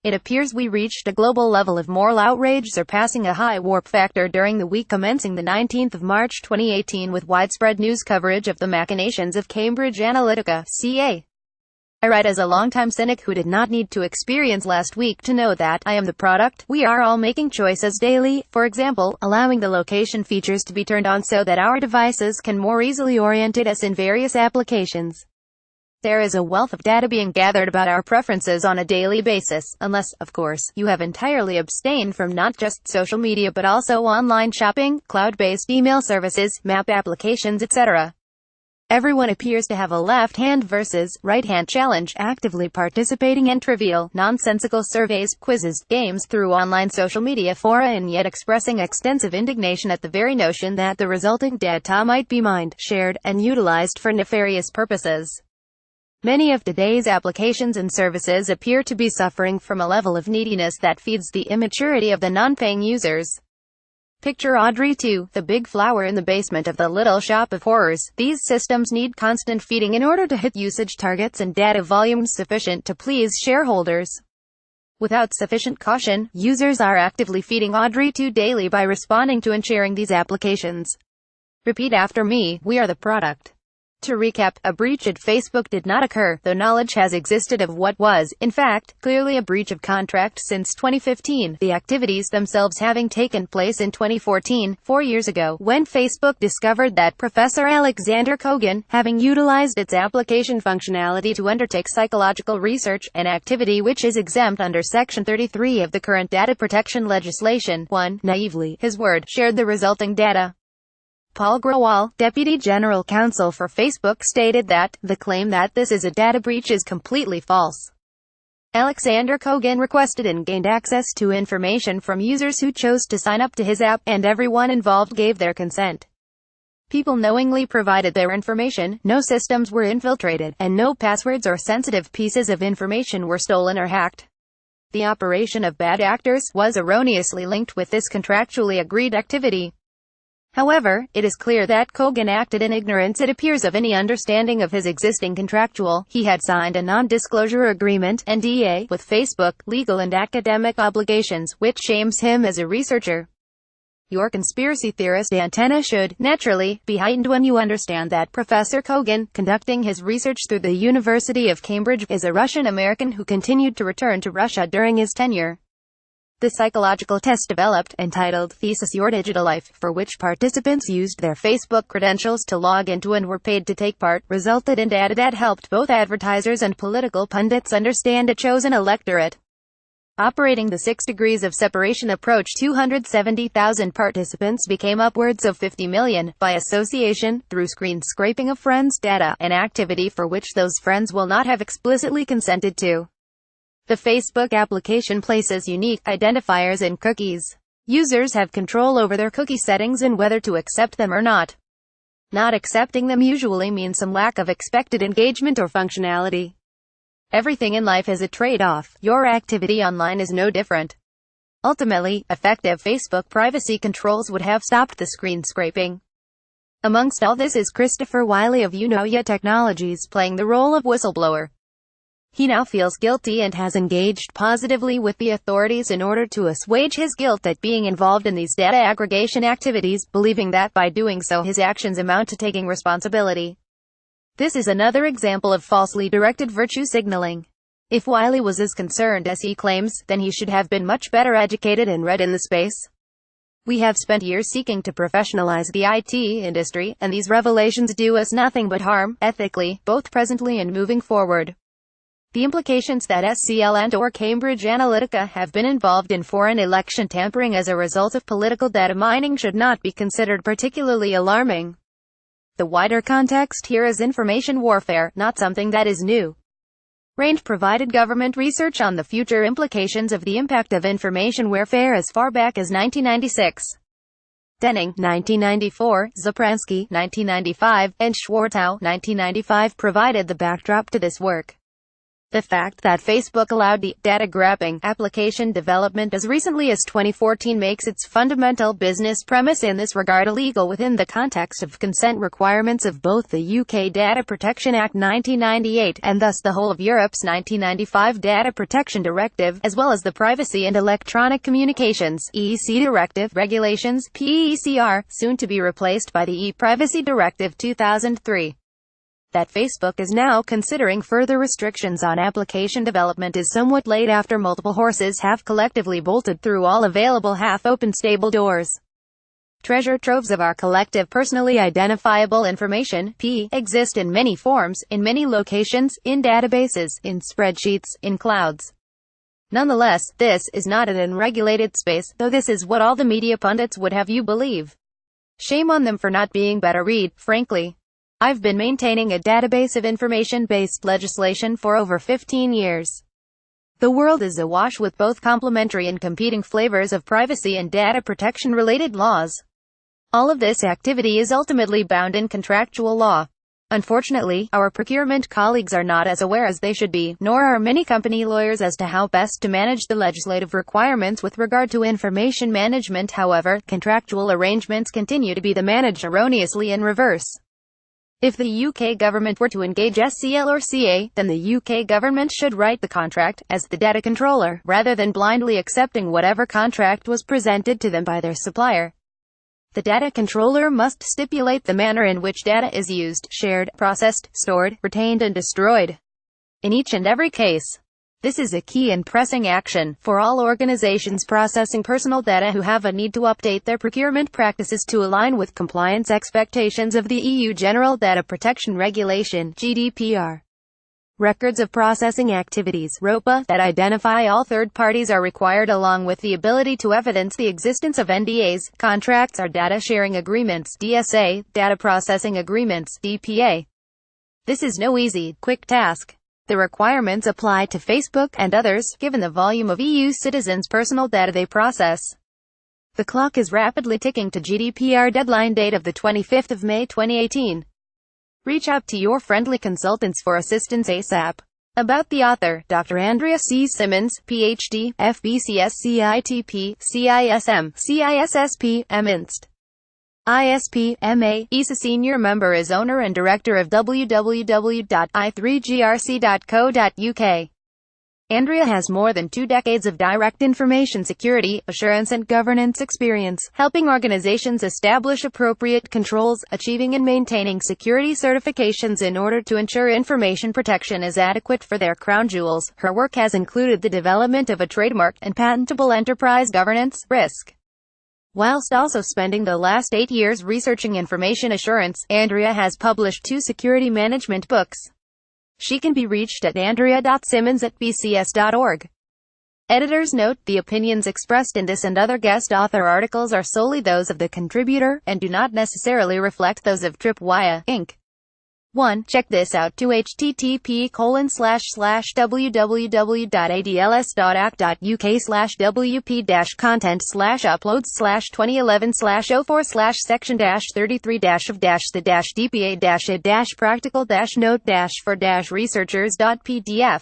It appears we reached a global level of moral outrage surpassing a high warp factor during the week commencing the 19th of March 2018 with widespread news coverage of the machinations of Cambridge Analytica, CA. I write as a longtime cynic who did not need to experience last week to know that I am the product. We are all making choices daily, for example, allowing the location features to be turned on so that our devices can more easily orientate us in various applications. There is a wealth of data being gathered about our preferences on a daily basis, unless, of course, you have entirely abstained from not just social media but also online shopping, cloud-based email services, map applications, etc. Everyone appears to have a left-hand versus right-hand challenge, actively participating in trivial, nonsensical surveys, quizzes, games through online social media fora and yet expressing extensive indignation at the very notion that the resulting data might be mined, shared, and utilized for nefarious purposes. Many of today's applications and services appear to be suffering from a level of neediness that feeds the immaturity of the non-paying users. Picture Audrey 2, the big flower in the basement of the Little Shop of Horrors. These systems need constant feeding in order to hit usage targets and data volumes sufficient to please shareholders. Without sufficient caution, users are actively feeding Audrey 2 daily by responding to and sharing these applications. Repeat after me, we are the product. To recap, a breach at Facebook did not occur, though knowledge has existed of what was, in fact, clearly a breach of contract since 2015, the activities themselves having taken place in 2014, 4 years ago, when Facebook discovered that Professor Alexander Kogan, having utilized its application functionality to undertake psychological research, an activity which is exempt under Section 33 of the current data protection legislation, naively, his word, shared the resulting data. Paul Grewal, Deputy General Counsel for Facebook, stated that the claim that this is a data breach is completely false. Alexander Kogan requested and gained access to information from users who chose to sign up to his app, and everyone involved gave their consent. People knowingly provided their information, no systems were infiltrated, and no passwords or sensitive pieces of information were stolen or hacked. The operation of bad actors was erroneously linked with this contractually agreed activity. However, it is clear that Kogan acted in ignorance, it appears, of any understanding of his existing contractual. He had signed a non-disclosure agreement, NDA, with Facebook, legal and academic obligations, which shames him as a researcher. Your conspiracy theorist antenna should, naturally, be heightened when you understand that Professor Kogan, conducting his research through the University of Cambridge, is a Russian-American who continued to return to Russia during his tenure. The psychological test developed, entitled Thesis Your Digital Life, for which participants used their Facebook credentials to log into and were paid to take part, resulted in data that helped both advertisers and political pundits understand a chosen electorate. Operating the 6 degrees of separation approach, 270,000 participants became upwards of 50 million, by association, through screen scraping of friends' data, an activity for which those friends will not have explicitly consented to. The Facebook application places unique identifiers in cookies. Users have control over their cookie settings and whether to accept them or not. Not accepting them usually means some lack of expected engagement or functionality. Everything in life is a trade-off. Your activity online is no different. Ultimately, effective Facebook privacy controls would have stopped the screen scraping. Amongst all this is Christopher Wiley of Unoya Technologies playing the role of whistleblower. He now feels guilty and has engaged positively with the authorities in order to assuage his guilt at being involved in these data aggregation activities, believing that by doing so his actions amount to taking responsibility. This is another example of falsely directed virtue signaling. If Wiley was as concerned as he claims, then he should have been much better educated and read in the space. We have spent years seeking to professionalize the IT industry, and these revelations do us nothing but harm, ethically, both presently and moving forward. The implications that SCL and/or Cambridge Analytica have been involved in foreign election tampering as a result of political data mining should not be considered particularly alarming. The wider context here is information warfare, not something that is new. RAND provided government research on the future implications of the impact of information warfare as far back as 1996. Denning, 1994, Zapransky, 1995, and Schwartau, 1995 provided the backdrop to this work. The fact that Facebook allowed data grabbing application development as recently as 2014 makes its fundamental business premise in this regard illegal within the context of consent requirements of both the UK Data Protection Act 1998 and thus the whole of Europe's 1995 Data Protection Directive, as well as the Privacy and Electronic Communications (EC) Directive regulations (PECR), soon to be replaced by the e-Privacy Directive 2003. That Facebook is now considering further restrictions on application development is somewhat late after multiple horses have collectively bolted through all available half-open stable doors. Treasure troves of our collective personally identifiable information exist in many forms, in many locations, in databases, in spreadsheets, in clouds. Nonetheless, this is not an unregulated space, though this is what all the media pundits would have you believe. Shame on them for not being better read, frankly. I've been maintaining a database of information-based legislation for over 15 years. The world is awash with both complementary and competing flavors of privacy and data protection-related laws. All of this activity is ultimately bound in contractual law. Unfortunately, our procurement colleagues are not as aware as they should be, nor are many company lawyers as to how best to manage the legislative requirements with regard to information management. However, contractual arrangements continue to be managed erroneously in reverse. If the UK government were to engage SCL or CA, then the UK government should write the contract, as the data controller, rather than blindly accepting whatever contract was presented to them by their supplier. The data controller must stipulate the manner in which data is used, shared, processed, stored, retained and destroyed. In each and every case. This is a key and pressing action for all organizations processing personal data who have a need to update their procurement practices to align with compliance expectations of the EU General Data Protection Regulation (GDPR). Records of processing activities (ROPA) that identify all third parties are required, along with the ability to evidence the existence of NDAs, contracts or data sharing agreements (DSA), data processing agreements (DPA). This is no easy, quick task. The requirements apply to Facebook and others, given the volume of EU citizens' personal data they process. The clock is rapidly ticking to GDPR deadline date of the 25th of May 2018. Reach out to your friendly consultants for assistance ASAP. About the author, Dr. Andrea C. Simmons, Ph.D., FBCS CITP, CISM, CISSP, MInst. ISP, MA, ESA Senior Member is owner and director of www.i3grc.co.uk. Andrea has more than 2 decades of direct information security, assurance and governance experience, helping organizations establish appropriate controls, achieving and maintaining security certifications in order to ensure information protection is adequate for their crown jewels. Her work has included the development of a trademark and patentable enterprise governance risk. Whilst also spending the last 8 years researching information assurance, Andrea has published 2 security management books. She can be reached at andrea.simmons@bcs.org. Editor's note: the opinions expressed in this and other guest author articles are solely those of the contributor, and do not necessarily reflect those of Tripwire, Inc. 1. Check this out. 2. http://www.adls.act.uk/wp-content/uploads/2011/04/section-33-of-the-DPA-id-practical-note-for-researchers.pdf